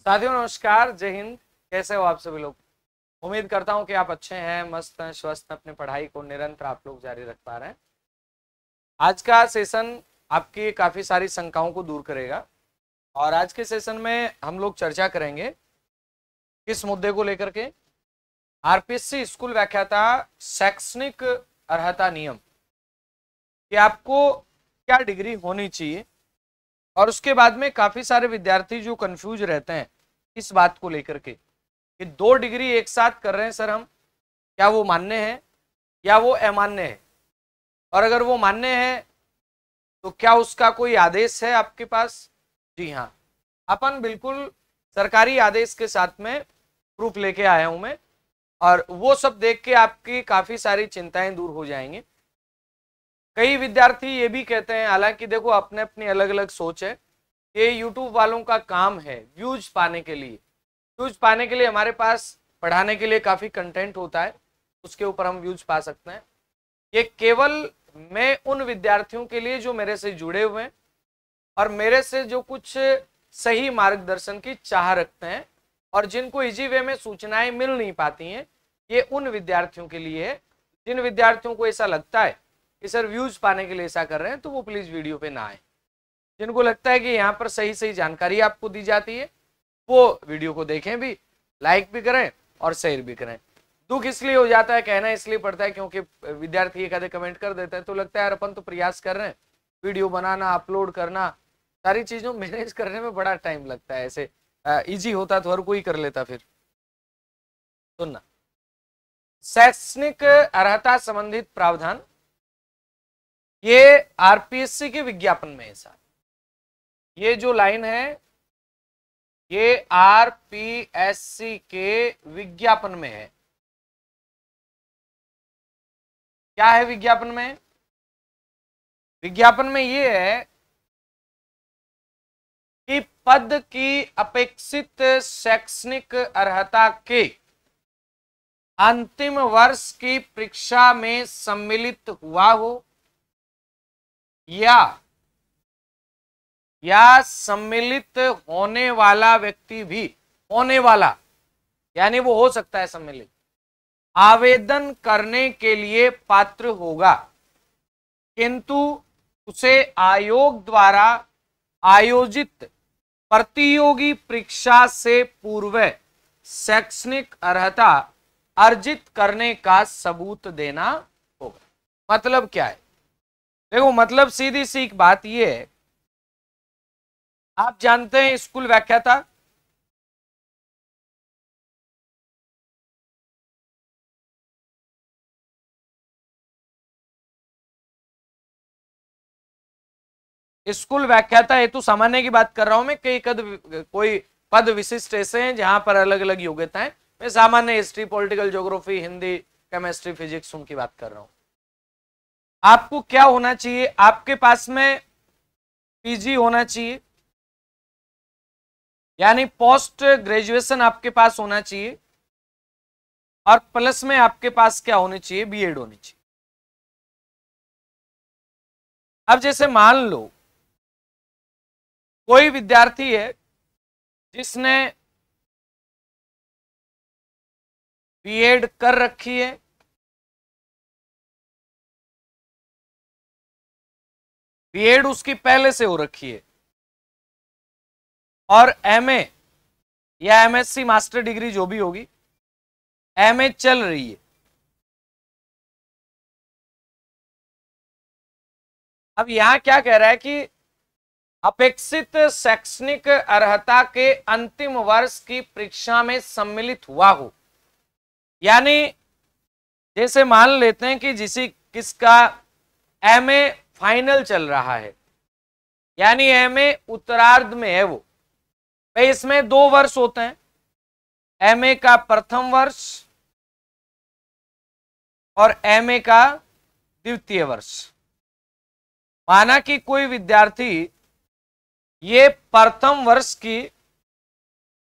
साथियों नमस्कार, जय हिंद। कैसे हो आप सभी लोग? उम्मीद करता हूं कि आप अच्छे हैं, मस्त हैं, स्वस्थ हैं, अपनी पढ़ाई को निरंतर आप लोग जारी रख पा रहे हैं। आज का सेशन आपकी काफी सारी शंकाओं को दूर करेगा और आज के सेशन में हम लोग चर्चा करेंगे किस मुद्दे को लेकर के? आरपीएससी स्कूल व्याख्याता शैक्षणिक अर्हता नियम कि आपको क्या डिग्री होनी चाहिए। और उसके बाद में काफी सारे विद्यार्थी जो कंफ्यूज रहते हैं इस बात को लेकर के कि 2 डिग्री एक साथ कर रहे हैं सर हम, क्या वो मान्य है या वो अमान्य है? और अगर वो मान्य है तो क्या उसका कोई आदेश है आपके पास? जी हाँ, अपन बिल्कुल सरकारी आदेश के साथ में प्रूफ लेके आया हूं मैं, और वो सब देख के आपकी काफी सारी चिंताएं दूर हो जाएंगी। कई विद्यार्थी ये भी कहते हैं, हालांकि देखो अपने अपनी अलग अलग सोच है, ये यूट्यूब वालों का काम है व्यूज पाने के लिए। व्यूज पाने के लिए हमारे पास पढ़ाने के लिए काफी कंटेंट होता है, उसके ऊपर हम व्यूज पा सकते हैं। ये केवल मैं उन विद्यार्थियों के लिए जो मेरे से जुड़े हुए हैं और मेरे से जो कुछ सही मार्गदर्शन की चाह रखते हैं और जिनको इजी वे में सूचनाएं मिल नहीं पाती हैं, ये उन विद्यार्थियों के लिए है। जिन विद्यार्थियों को ऐसा लगता है कि सर व्यूज पाने के लिए ऐसा कर रहे हैं तो वो प्लीज वीडियो पे ना आए। जिनको लगता है कि यहाँ पर सही सही जानकारी आपको दी जाती है वो वीडियो को देखें भी, लाइक भी करें और शेयर भी करें। दुख इसलिए हो जाता है, कहना इसलिए पड़ता है क्योंकि विद्यार्थी एक आधे कमेंट कर देते हैं तो लगता है यार अपन तो प्रयास कर रहे हैं, वीडियो बनाना, अपलोड करना, सारी चीजों मैनेज करने में बड़ा टाइम लगता है। ऐसे इजी होता तो हर कोई कर लेता। फिर सुनना, शैक्षणिक अर्हता संबंधित प्रावधान ये आरपीएससी के विज्ञापन में है साहब। ये जो लाइन है ये आरपीएससी के विज्ञापन में है। क्या है विज्ञापन में? विज्ञापन में ये है कि पद की अपेक्षित शैक्षणिक अर्हता के अंतिम वर्ष की परीक्षा में सम्मिलित हुआ हो या सम्मिलित होने वाला व्यक्ति भी, होने वाला यानी वो हो सकता है सम्मिलित, आवेदन करने के लिए पात्र होगा, किंतु उसे आयोग द्वारा आयोजित प्रतियोगी परीक्षा से पूर्व शैक्षणिक अर्हता अर्जित करने का सबूत देना होगा। मतलब क्या है? देखो, मतलब सीधी सी बात यह है, आप जानते हैं स्कूल व्याख्याता स्कूल व्याख्याता हेतु सामान्य की बात कर रहा हूं मैं, कोई पद विशिष्ट ऐसे हैं जहां पर अलग अलग योग्यताएं, मैं सामान्य history, political geography, Hindi, chemistry, physics उनकी बात कर रहा हूं। आपको क्या होना चाहिए? आपके पास में पीजी होना चाहिए, यानी पोस्ट ग्रेजुएशन आपके पास होना चाहिए, और प्लस में आपके पास क्या होनी चाहिए? बीएड होनी चाहिए। अब जैसे मान लो कोई विद्यार्थी है जिसने बीएड कर रखी है, बीएड उसकी पहले से हो रखी है, और एमए या एमएससी मास्टर डिग्री जो भी होगी, एमए चल रही है। अब यहां क्या कह रहा है कि अपेक्षित शैक्षणिक अर्हता के अंतिम वर्ष की परीक्षा में सम्मिलित हुआ हो, यानी जैसे मान लेते हैं कि किसका एमए फाइनल चल रहा है, यानी एमए उत्तरार्ध में है वो। भाई इसमें 2 वर्ष होते हैं, एमए का प्रथम वर्ष और एमए का द्वितीय वर्ष। माना कि कोई विद्यार्थी ये प्रथम वर्ष की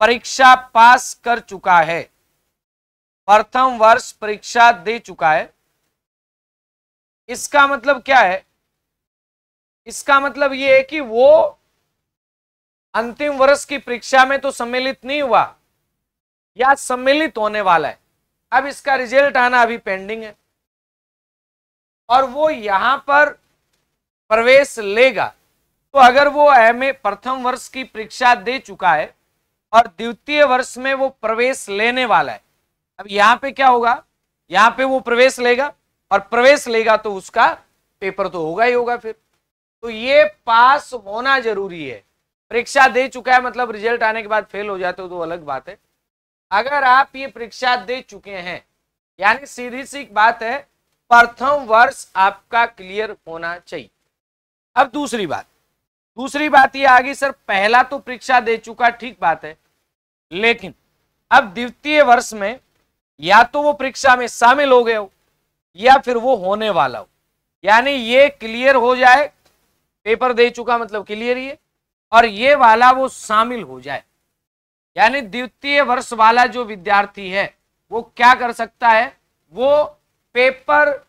परीक्षा पास कर चुका है, प्रथम वर्ष परीक्षा दे चुका है, इसका मतलब क्या है? इसका मतलब ये है कि वो अंतिम वर्ष की परीक्षा में तो सम्मिलित नहीं हुआ या सम्मिलित होने वाला है, अब इसका रिजल्ट आना अभी पेंडिंग है, और वो यहां पर प्रवेश लेगा, तो अगर वो एमए प्रथम वर्ष की परीक्षा दे चुका है और द्वितीय वर्ष में वो प्रवेश लेने वाला है, अब यहां पे क्या होगा, यहां पे वो प्रवेश लेगा, और प्रवेश लेगा तो उसका पेपर तो होगा ही होगा फिर। तो ये पास होना जरूरी है। परीक्षा दे चुका है मतलब रिजल्ट आने के बाद फेल हो जाते हो तो अलग बात है। अगर आप ये परीक्षा दे चुके हैं यानी सीधी सी बात है, प्रथम वर्ष आपका क्लियर होना चाहिए। अब दूसरी बात ये आ गई, सर पहला तो परीक्षा दे चुका, ठीक बात है, लेकिन अब द्वितीय वर्ष में या तो वो परीक्षा में शामिल हो गए हो या फिर वो होने वाला हो, यानी ये क्लियर हो जाए, पेपर दे चुका मतलब क्लियर ही है, और ये वाला वो शामिल हो जाए, यानी द्वितीय वर्ष वाला जो विद्यार्थी है वो क्या कर सकता है, वो पेपर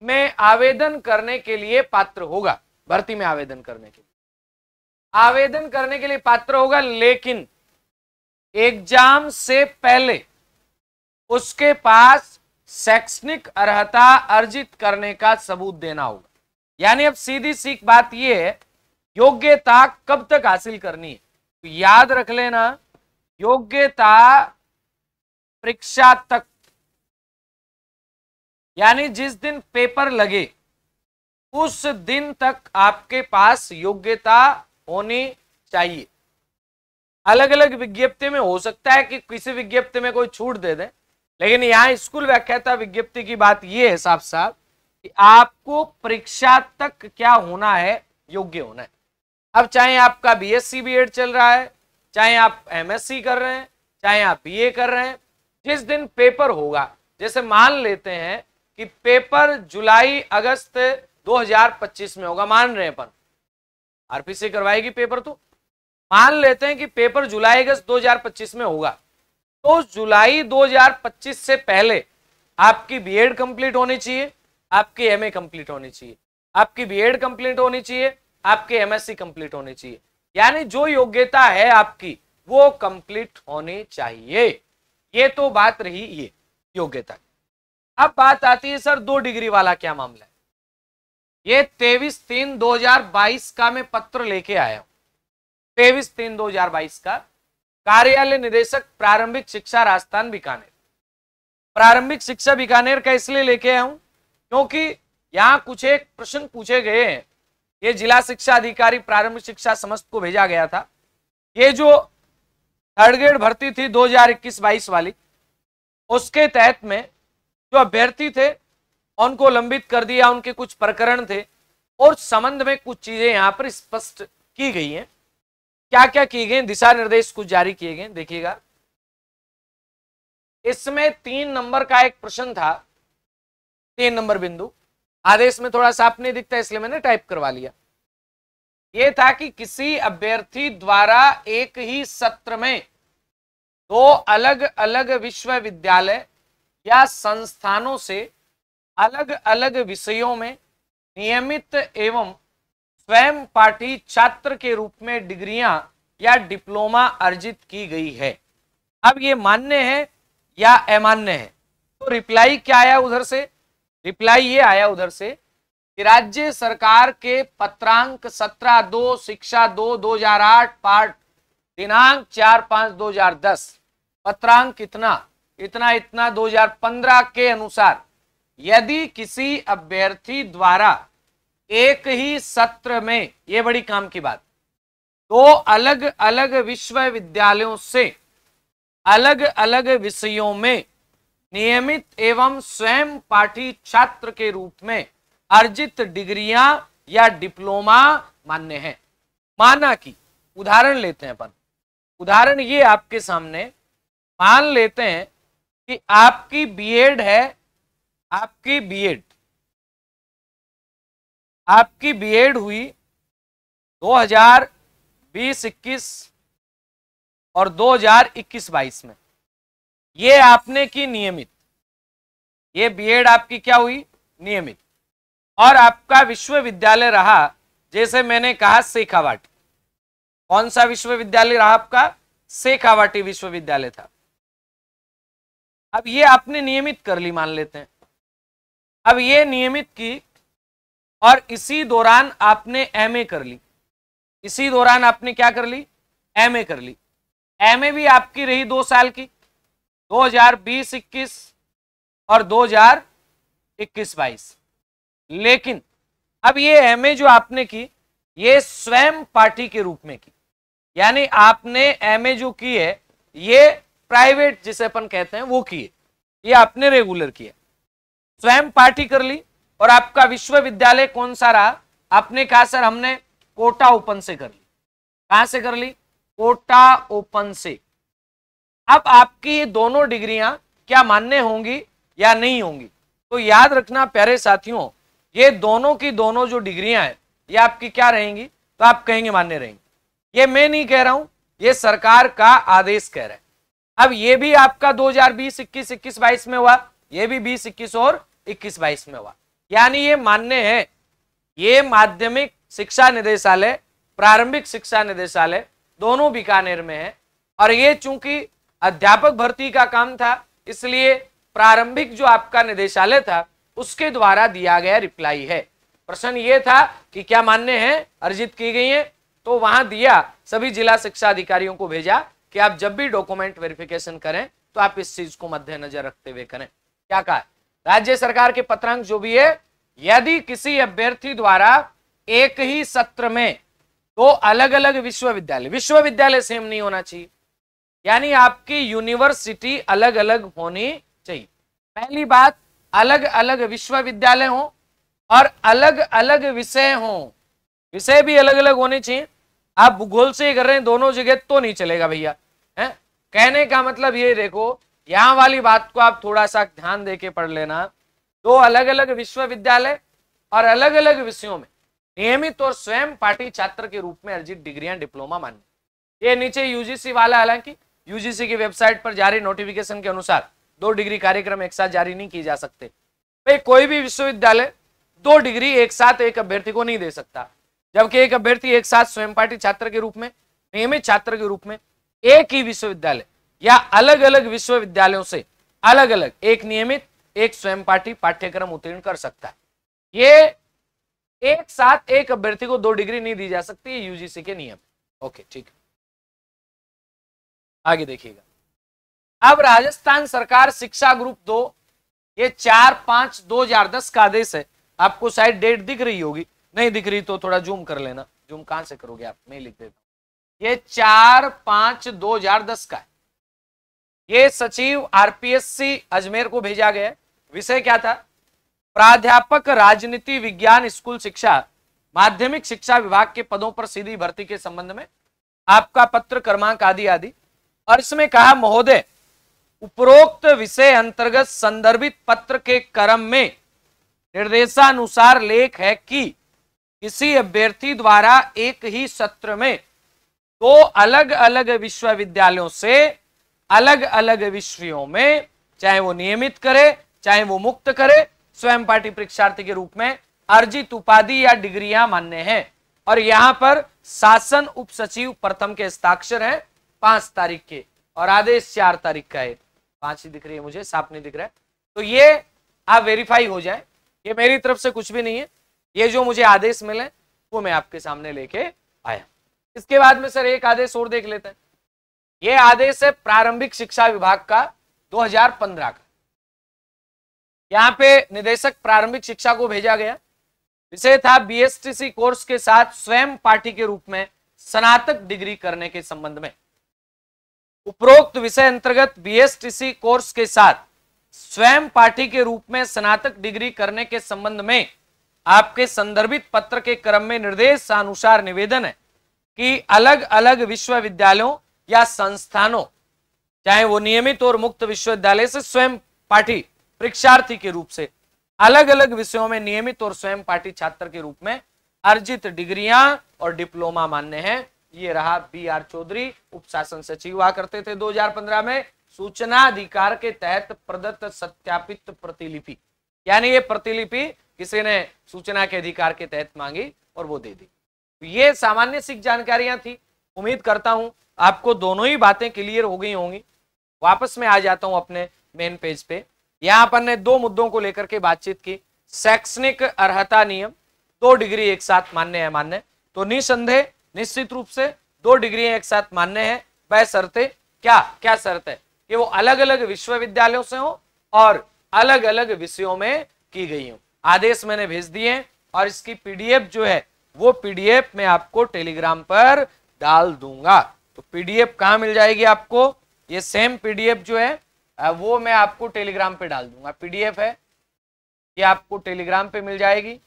में आवेदन करने के लिए पात्र होगा, भर्ती में आवेदन करने के लिए पात्र होगा, लेकिन एग्जाम से पहले उसके पास शैक्षणिक अर्हता अर्जित करने का सबूत देना होगा। यानी अब सीधी सी बात यह है, योग्यता कब तक हासिल करनी है, तो याद रख लेना, योग्यता परीक्षा तक, यानी जिस दिन पेपर लगे उस दिन तक आपके पास योग्यता होनी चाहिए। अलग अलग विज्ञप्ति में हो सकता है कि किसी विज्ञप्ति में कोई छूट दे दे, लेकिन यहां स्कूल व्याख्याता विज्ञप्ति की बात यह है साफ साफ कि आपको परीक्षा तक क्या होना है, योग्य होना है। अब चाहे आपका बीएससी बीएड चल रहा है, चाहे आप एमएससी कर रहे हैं, चाहे आप बीए कर रहे हैं, जिस दिन पेपर होगा, जैसे मान लेते हैं कि पेपर जुलाई अगस्त 2025 में होगा, मान रहे हैं अपन, आरपीसी करवाएगी पेपर, तो मान लेते हैं कि पेपर जुलाई अगस्त 2025 में होगा, तो जुलाई 2025 से पहले आपकी बीएड कंप्लीट होनी चाहिए, आपकी एमए कंप्लीट होनी चाहिए, आपकी बीएड कंप्लीट होनी चाहिए, आपके एमएससी कंप्लीट होनी चाहिए, यानी जो योग्यता है आपकी वो कंप्लीट होनी चाहिए। ये तो बात रही ये योग्यता। अब बात आती है सर 2 डिग्री वाला क्या मामला है। ये 23/3/2022 का मैं पत्र लेके आया हूं, 23/3/2022 का, कार्यालय निदेशक प्रारंभिक शिक्षा राजस्थान बीकानेर। प्रारंभिक शिक्षा बीकानेर का इसलिए लेके आया हूं क्योंकि यहां कुछ एक प्रश्न पूछे गए हैं। ये जिला शिक्षा अधिकारी प्रारंभिक शिक्षा समस्त को भेजा गया था। ये जो थर्ड ग्रेड भर्ती थी 2021-22 वाली, उसके तहत में जो अभ्यर्थी थे उनको लंबित कर दिया, उनके कुछ प्रकरण थे और संबंध में कुछ चीजें यहां पर स्पष्ट की गई हैं। क्या क्या किए गए, दिशा निर्देश कुछ जारी किए गए, देखिएगा। इसमें 3 नंबर का एक प्रश्न था, 3 नंबर बिंदु, आदेश में थोड़ा साफ नहीं दिखता इसलिए मैंने टाइप करवा लिया। यह था कि किसी अभ्यर्थी द्वारा एक ही सत्र में 2 अलग अलग विश्वविद्यालय या संस्थानों से अलग अलग विषयों में नियमित एवं स्वयं पाठी छात्र के रूप में डिग्रियां या डिप्लोमा अर्जित की गई है। अब ये मान्य है या अमान्य है? तो रिप्लाई क्या आया उधर से? रिप्लाई ये आया उधर से कि राज्य सरकार के पत्रांक 17/2 शिक्षा 2/2008 पाठ दिनांक 4/5/2010 पत्रांक इतना 2015 के अनुसार यदि किसी अभ्यर्थी द्वारा एक ही सत्र में, ये बड़ी काम की बात, 2 अलग अलग विश्वविद्यालयों से अलग अलग विषयों में नियमित एवं स्वयं पाठी छात्र के रूप में अर्जित डिग्रियां या डिप्लोमा मान्य है। माना कि उदाहरण लेते हैं अपन, उदाहरण ये आपके सामने, मान लेते हैं कि आपकी बीएड है, आपकी बीएड हुई 2020-21 और 2021-22 में, ये आपने की नियमित, ये बीएड आपकी क्या हुई नियमित, और आपका विश्वविद्यालय रहा जैसे मैंने कहा शेखावाटी, कौन सा विश्वविद्यालय रहा आपका? शेखावाटी विश्वविद्यालय था। अब ये आपने नियमित कर ली, मान लेते हैं। अब ये नियमित की और इसी दौरान आपने एमए कर ली। इसी दौरान आपने क्या कर ली? एमए कर ली। एमए भी आपकी रही 2 साल की, 2020-21 और 2021-22। लेकिन अब ये एमए जो आपने की, ये स्वयं पार्टी के रूप में की। यानी आपने एमए जो की है ये प्राइवेट जिसे अपन कहते हैं वो की है, ये आपने रेगुलर किया, स्वयं पार्टी कर ली। और आपका विश्वविद्यालय कौन सा रहा? आपने कहा सर हमने कोटा ओपन से कर ली। कहां से कर ली? कोटा ओपन से। अब आपकी ये दोनों डिग्रियां क्या मान्य होंगी या नहीं होंगी? तो याद रखना प्यारे साथियों, ये दोनों की दोनों जो डिग्रियां हैं ये आपकी क्या रहेंगी? तो आप कहेंगे मान्य रहेंगी। ये मैं नहीं कह रहा हूं, ये सरकार का आदेश कह रहा है। अब ये भी आपका 2020, 21, 22 में हुआ, ये भी 20, 21 और 21, 22 में हुआ, यानी ये मान्य है। ये माध्यमिक शिक्षा निदेशालय, प्रारंभिक शिक्षा निदेशालय दोनों बीकानेर में है। और ये चूंकि अध्यापक भर्ती का काम था, इसलिए प्रारंभिक जो आपका निदेशालय था उसके द्वारा दिया गया रिप्लाई है। प्रश्न ये था कि क्या मान्य है, अर्जित की गई है, तो वहां दिया, सभी जिला शिक्षा अधिकारियों को भेजा कि आप जब भी डॉक्यूमेंट वेरिफिकेशन करें तो आप इस चीज को मद्देनजर रखते हुए करें। क्या कहा? राज्य सरकार के पत्रांक जो भी है, यदि किसी अभ्यर्थी द्वारा एक ही सत्र में दो अलग अलग विश्वविद्यालय सेम नहीं होना चाहिए, यानी आपकी यूनिवर्सिटी अलग अलग होनी चाहिए। पहली बात, अलग अलग विश्वविद्यालय हो और अलग अलग विषय हो, विषय भी अलग अलग होने चाहिए। आप भूगोल से कर रहे हैं दोनों जगह तो नहीं चलेगा भैया, है? कहने का मतलब ये, देखो यहां वाली बात को आप थोड़ा सा ध्यान देके पढ़ लेना। दो अलग अलग विश्वविद्यालय और अलग अलग विषयों में नियमित और स्वयं पार्टी छात्र के रूप में अर्जित डिग्रियां डिप्लोमा मान्य। ये नीचे यूजीसी वाला, हालांकि यूजीसी की वेबसाइट पर जारी नोटिफिकेशन के अनुसार 2 डिग्री कार्यक्रम एक साथ जारी नहीं की जा सकते। भाई कोई भी विश्वविद्यालय 2 डिग्री एक साथ एक अभ्यर्थी को नहीं दे सकता, जबकि एक अभ्यर्थी एक साथ स्वयं पार्टी छात्र के रूप में, नियमित छात्र के रूप में एक ही विश्वविद्यालय या अलग अलग विश्वविद्यालयों से अलग अलग एक नियमित एक स्वयं पार्टी पाठ्यक्रम उत्तीर्ण कर सकता है। ये एक साथ एक अभ्यर्थी को 2 डिग्री नहीं दी जा सकती, यूजीसी के नियम। ओके ठीक है, आगे देखिएगा। अब राजस्थान सरकार शिक्षा ग्रुप 2, ये 4/5/2010 का आदेश है। आपको शायद डेट दिख रही होगी, नहीं दिख रही तो थोड़ा जूम कर लेना। जूम कहां से करोगे आप, मैं लिख देता हूं। ये 4/5/2010 का है। ये सचिव आरपीएससी अजमेर को भेजा गया है। विषय क्या था? प्राध्यापक राजनीति विज्ञान स्कूल शिक्षा, माध्यमिक शिक्षा विभाग के पदों पर सीधी भर्ती के संबंध में आपका पत्र क्रमांक आदि आदि। और इसमें कहा, महोदय उपरोक्त विषय अंतर्गत संदर्भित पत्र के क्रम में निर्देशानुसार लेख है कि किसी अभ्यर्थी द्वारा एक ही सत्र में 2 अलग अलग विश्वविद्यालयों से अलग अलग विषयों में, चाहे वो नियमित करे चाहे वो मुक्त करे, स्वयं पार्टी परीक्षार्थी के रूप में अर्जित उपाधि या डिग्रियां मान्य हैं। और यहां पर शासन उप सचिव प्रथम के हस्ताक्षर हैं 5 तारीख के, और आदेश 4 तारीख का है। 5 ही दिख रही है मुझे, साफ नहीं दिख रहा है, तो ये आप वेरीफाई हो जाए। ये मेरी तरफ से कुछ भी नहीं है, ये जो मुझे आदेश मिले वो मैं आपके सामने लेके आया। इसके बाद में सर एक आदेश और देख लेते हैं। ये आदेश है प्रारंभिक शिक्षा विभाग का 2015 का। यहां पे निदेशक प्रारंभिक शिक्षा को भेजा गया। विषय था बीएसटीसी कोर्स के साथ स्वयं पार्टी के रूप में स्नातक डिग्री करने के संबंध में। उपरोक्त विषय अंतर्गत बीएसटीसी कोर्स के साथ स्वयं पार्टी के रूप में स्नातक डिग्री करने के संबंध में आपके संदर्भित पत्र के क्रम में निर्देशानुसार निवेदन है कि अलग अलग विश्वविद्यालयों या संस्थानों, चाहे वो नियमित और मुक्त विश्वविद्यालय से स्वयं पार्टी परीक्षार्थी के रूप से अलग अलग विषयों में नियमित और स्वयं पार्टी छात्र के रूप में अर्जित डिग्रियां और डिप्लोमा मान्य हैं। ये रहा बी.आर. चौधरी, उप शासन सचिव हुआ करते थे 2015 में। सूचना अधिकार के तहत प्रदत्त सत्यापित प्रतिलिपि, यानी ये प्रतिलिपि किसी ने सूचना के अधिकार के तहत मांगी और वो दे दी। ये सामान्य सिक जानकारियां थी। उम्मीद करता हूं आपको दोनों ही बातें क्लियर हो गई होंगी। वापस में आ जाता हूं अपने मेन पेज पे। यहां पर ने दो मुद्दों को लेकर के बातचीत की। शैक्षणिक अर्हता नियम, 2 डिग्री एक साथ मान्य है मान्य, तो निसंदेह निश्चित रूप से 2 डिग्री एक साथ मान्य है। वह शर्तें क्या क्या शर्त है कि वो अलग अलग विश्वविद्यालयों से हो और अलग अलग विषयों में की गई हो। आदेश मैंने भेज दिए और इसकी पीडीएफ जो है वो पीडीएफ मैं आपको टेलीग्राम पर डाल दूंगा। तो पीडीएफ कहां मिल जाएगी आपको, ये सेम पीडीएफ जो है वो मैं आपको टेलीग्राम पे डाल दूंगा। पीडीएफ है ये आपको टेलीग्राम पे मिल जाएगी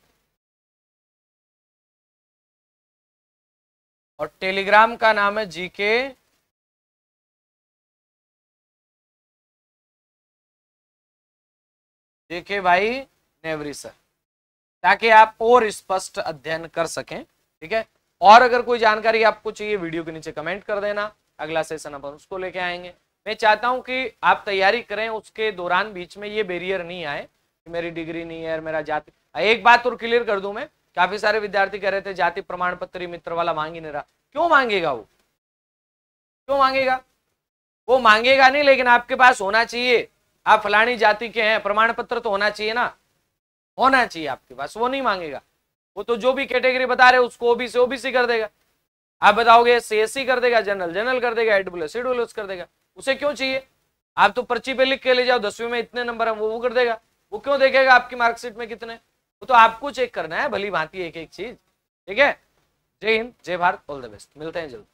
और टेलीग्राम का नाम है जीके भाई नेवरी सर, ताकि आप और स्पष्ट अध्ययन कर सकें। ठीक है, और अगर कोई जानकारी आपको चाहिए वीडियो के नीचे कमेंट कर देना, अगला सेशन अपन उसको लेके आएंगे। मैं चाहता हूं कि आप तैयारी करें, उसके दौरान बीच में ये बैरियर नहीं आए कि मेरी डिग्री नहीं है, मेरा जाति। एक बात और क्लियर कर दूं मैं, काफी सारे विद्यार्थी कह रहे थे जाति प्रमाण पत्र मित्र वाला मांग ही नहीं रहा। क्यों मांगेगा वो, क्यों मांगेगा? वो मांगेगा नहीं, लेकिन आपके पास होना चाहिए। आप फलानी जाति के हैं, प्रमाण पत्र तो होना चाहिए ना, होना चाहिए आपके पास। वो नहीं मांगेगा, वो तो जो भी कैटेगरी बता रहे उसको ओबीसी कर देगा। आप बताओगे सीएससी कर देगा, जनरल जनरल कर देगा, ईडब्ल्यूएस कर देगा। उसे क्यों चाहिए? आप तो पर्ची पे लिख के ले जाओ 10वीं में इतने नंबर है, वो कर देगा। वो क्यों देखेगा आपकी मार्कशीट में कितने? वो तो आपको चेक करना है भली भांति एक एक चीज। ठीक है, जय हिंद, जय भारत, ऑल द बेस्ट, मिलते हैं जल्द।